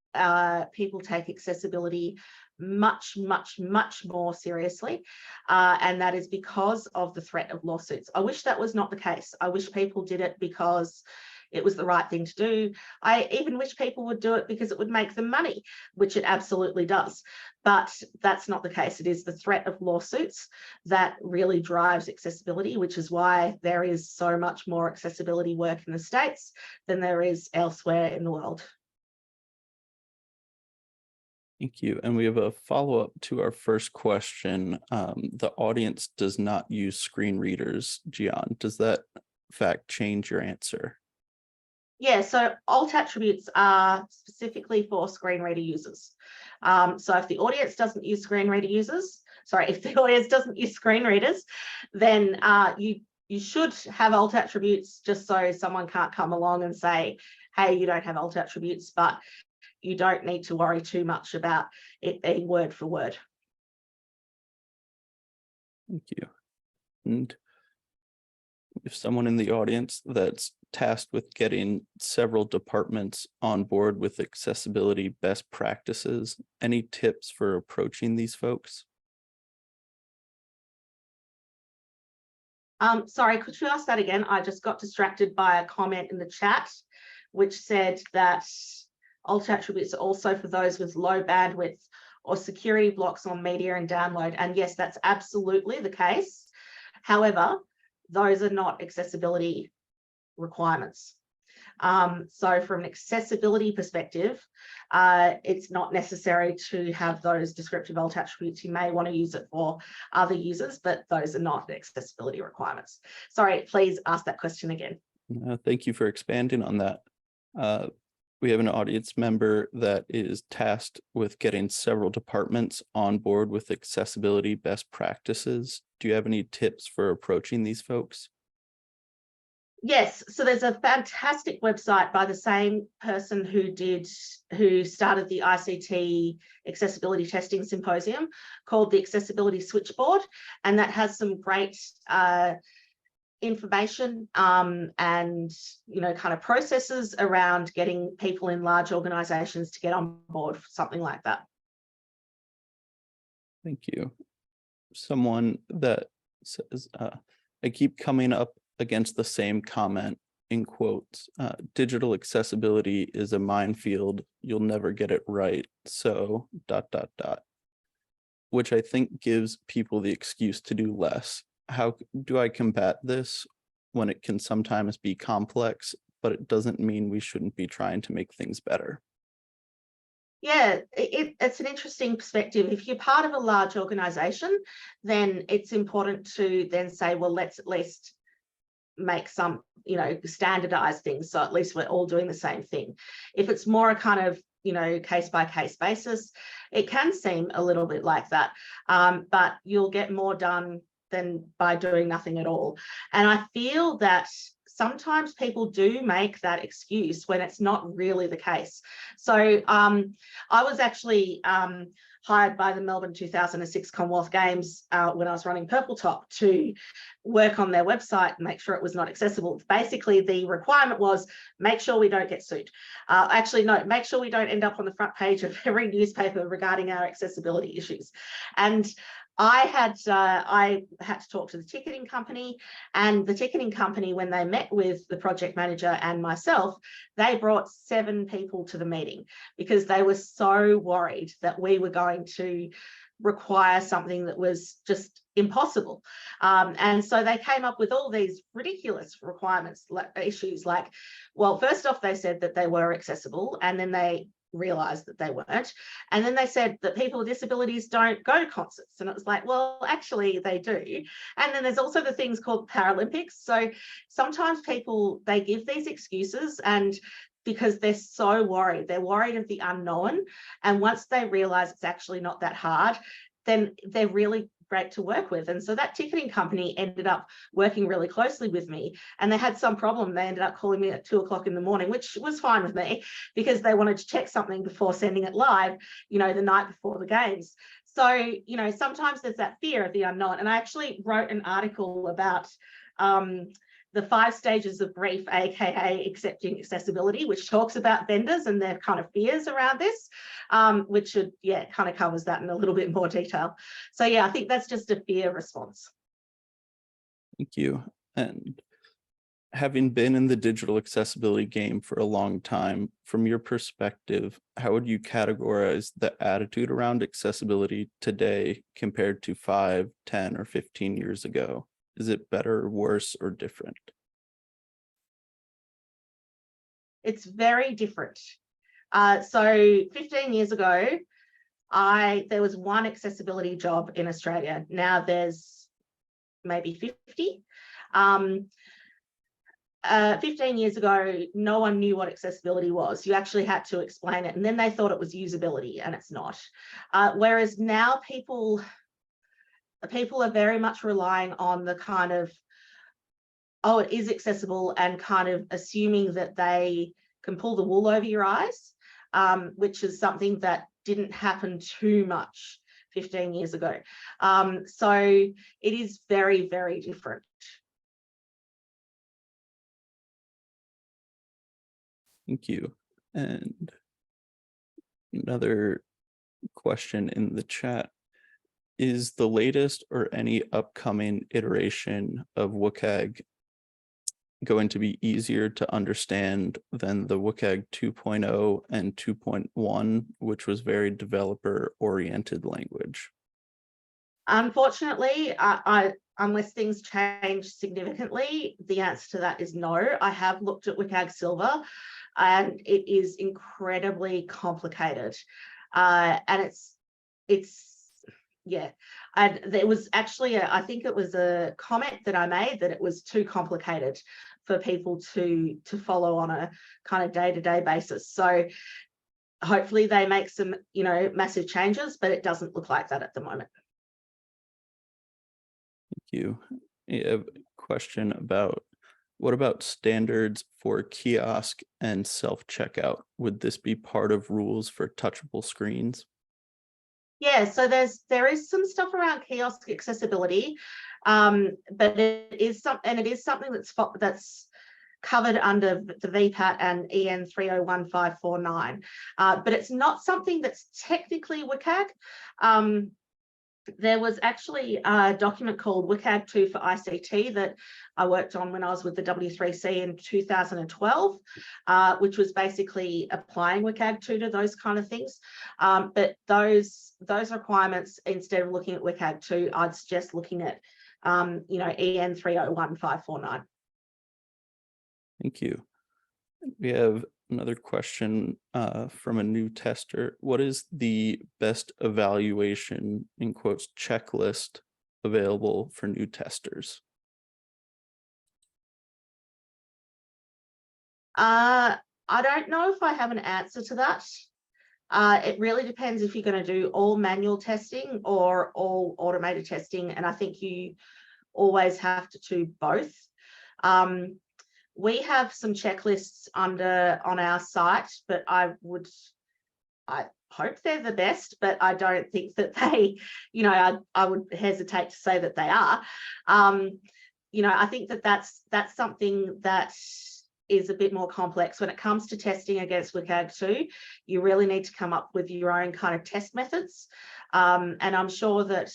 people take accessibility much more seriously, and that is because of the threat of lawsuits. I wish that was not the case. I wish people did it because it was the right thing to do. I even wish people would do it because it would make them money, which it absolutely does. But that's not the case. It is the threat of lawsuits that really drives accessibility, which is why there is so much more accessibility work in the States than there is elsewhere in the world. Thank you. And we have a follow-up to our first question. The audience does not use screen readers. Gian, does that fact change your answer? Yeah, so alt attributes are specifically for screen reader users. So if the audience doesn't use screen reader users, if the audience doesn't use screen readers, then you should have alt attributes, just so someone can't come along and say, hey, you don't have alt attributes. But you don't need to worry too much about it being word for word. Thank you. And if someone in the audience that's tasked with getting several departments on board with accessibility best practices, any tips for approaching these folks? Sorry, could you ask that again? I just got distracted by a comment in the chat, which said that alt attributes are also for those with low bandwidth or security blocks on media and download. And yes, that's absolutely the case. However, those are not accessibility requirements. So from an accessibility perspective, it's not necessary to have those descriptive alt attributes. You may want to use it for other users, but those are not accessibility requirements. Sorry, please ask that question again. Thank you for expanding on that. We have an audience member that is tasked with getting several departments on board with accessibility best practices. Do you have any tips for approaching these folks? Yes, so there's a fantastic website by the same person who started the ICT Accessibility Testing Symposium called the Accessibility Switchboard, and that has some great information and kind of processes around getting people in large organizations to get on board for something like that. Thank you. Someone that says, I keep coming up against the same comment, in quotes, digital accessibility is a minefield, you'll never get it right, so ... which I think gives people the excuse to do less. How do I combat this when it can sometimes be complex, but it doesn't mean we shouldn't be trying to make things better? Yeah, it's an interesting perspective. If you're part of a large organization, then it's important to then say, well, let's at least make some, standardized things. So at least we're all doing the same thing. If it's more a kind of, case by case basis, it can seem a little bit like that. But you'll get more done than by doing nothing at all. And I feel that sometimes people do make that excuse when it's not really the case. So I was actually hired by the Melbourne 2006 Commonwealth Games when I was running Purple Top to work on their website and make sure it was not accessible. Basically, the requirement was make sure we don't get sued. Make sure we don't end up on the front page of every newspaper regarding our accessibility issues. And I had to talk to the ticketing company, and the ticketing company, when they met with the project manager and myself, they brought 7 people to the meeting because they were so worried that we were going to require something that was just impossible. And so they came up with all these ridiculous requirements, issues like, well, first off, they said that they were accessible, and then they realized that they weren't. And then they said that people with disabilities don't go to concerts. And it was like, well, actually they do. And then there's also the things called Paralympics. So sometimes people, they give these excuses, and because they're so worried, they're worried of the unknown. And once they realize it's actually not that hard, then they're really great to work with. And so that ticketing company ended up working really closely with me, and they had some problem. They ended up calling me at 2 o'clock in the morning, which was fine with me because they wanted to check something before sending it live, the night before the games. So, sometimes there's that fear of the unknown. And I actually wrote an article about the 5 stages of grief, aka accepting accessibility, which talks about vendors and their kind of fears around this, which should, kind of covers that in a little bit more detail. So I think that's just a fear response. Thank you. And having been in the digital accessibility game for a long time, from your perspective, how would you categorize the attitude around accessibility today compared to 5, 10, or 15 years ago? Is it better, worse, or different? It's very different. So 15 years ago, there was one accessibility job in Australia. Now there's maybe 50. 15 years ago, no one knew what accessibility was. You actually had to explain it, and then they thought it was usability, and it's not. Whereas now people are very much relying on the kind of, oh, it is accessible, and kind of assuming that they can pull the wool over your eyes. which is something that didn't happen too much 15 years ago. So it is very, very different. Thank you. And another question in the chat: is the latest or any upcoming iteration of WCAG going to be easier to understand than the WCAG 2.0 and 2.1, which was very developer-oriented language? Unfortunately, unless things change significantly, the answer to that is no. I have looked at WCAG Silver, and it is incredibly complicated, and yeah. And there was actually I think it was a comment that I made that it was too complicated for people to follow on a kind of day-to-day basis. So hopefully they make some, massive changes, but it doesn't look like that at the moment. Thank you. I have a question about, what about standards for kiosk and self-checkout? Would this be part of rules for touchable screens? Yeah, so there is some stuff around kiosk accessibility, but it is something that's covered under the VPAT and EN 301.549, but it's not something that's technically WCAG. There was actually a document called WCAG 2 for ICT that I worked on when I was with the W3C in 2012, which was basically applying WCAG 2 to those kind of things. But those requirements, instead of looking at WCAG 2, I'd suggest looking at EN 301.549. Thank you. We have another question from a new tester. What is the best evaluation, in quotes, checklist available for new testers? I don't know if I have an answer to that. It really depends if you're going to do all manual testing or all automated testing, and I think you always have to do both. We have some checklists on our site, but I hope they're the best, but I don't think that they, I would hesitate to say that they are. I think that that's something that is a bit more complex. When it comes to testing against WCAG 2, you really need to come up with your own kind of test methods. And I'm sure that,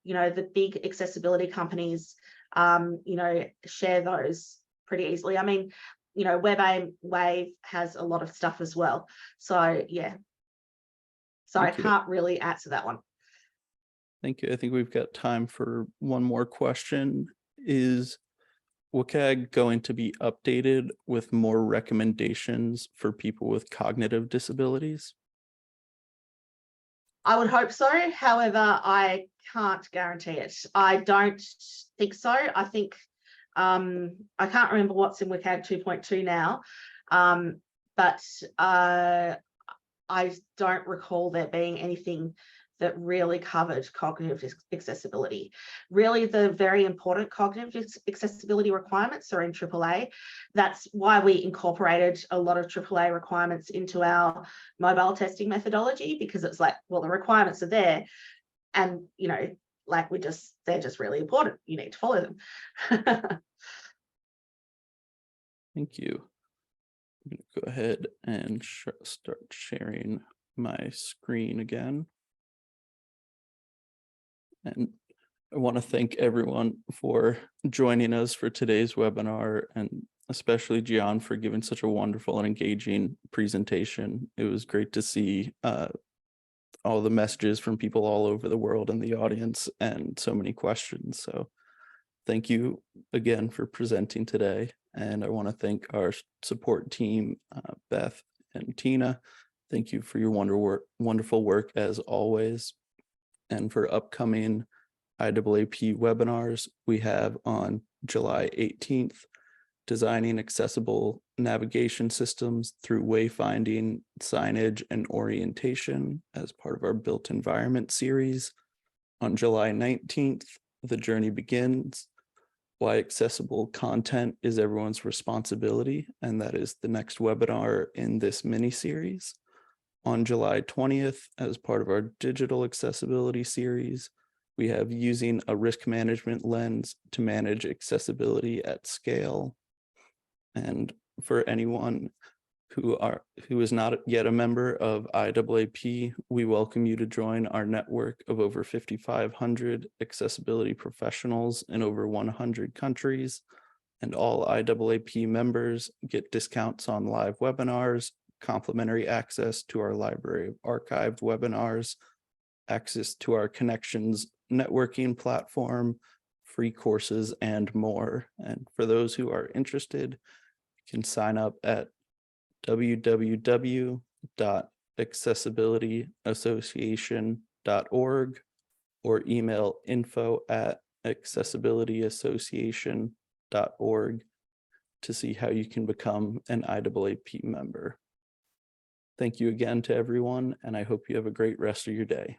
the big accessibility companies, share those pretty easily. I mean, Wave has a lot of stuff as well. So yeah. So I can't really answer that one. Thank you. I think we've got time for one more question. Is WCAG going to be updated with more recommendations for people with cognitive disabilities? I would hope so. However, I can't guarantee it. I don't think so. I think I can't remember what's in WCAG 2.2 now, but I don't recall there being anything that really covered cognitive accessibility. Really, the very important cognitive accessibility requirements are in AAA. That's why we incorporated a lot of AAA requirements into our mobile testing methodology, because it's like, well, the requirements are there, and they're just really important. You need to follow them. Thank you. I'm going to go ahead and start sharing my screen again. And I want to thank everyone for joining us for today's webinar, and especially Gian for giving such a wonderful and engaging presentation. It was great to see all the messages from people all over the world in the audience and so many questions. So thank you again for presenting today. And I want to thank our support team, Beth and Tina. Thank you for your wonderful work as always. And for upcoming IAAP webinars, we have on July 18th, Designing Accessible Navigation Systems through Wayfinding, Signage, and Orientation as part of our Built Environment series. On July 19th, The Journey Begins, Why Accessible Content is Everyone's Responsibility, and that is the next webinar in this mini-series. On July 20th, as part of our digital accessibility series, we have using a risk management lens to manage accessibility at scale. And for anyone who is not yet a member of IAAP, we welcome you to join our network of over 5,500 accessibility professionals in over 100 countries. And all IAAP members get discounts on live webinars, complimentary access to our library of archived webinars, access to our Connections networking platform, free courses, and more. And for those who are interested, you can sign up at www.accessibilityassociation.org or email info@accessibilityassociation.org to see how you can become an IAAP member. Thank you again to everyone, and I hope you have a great rest of your day.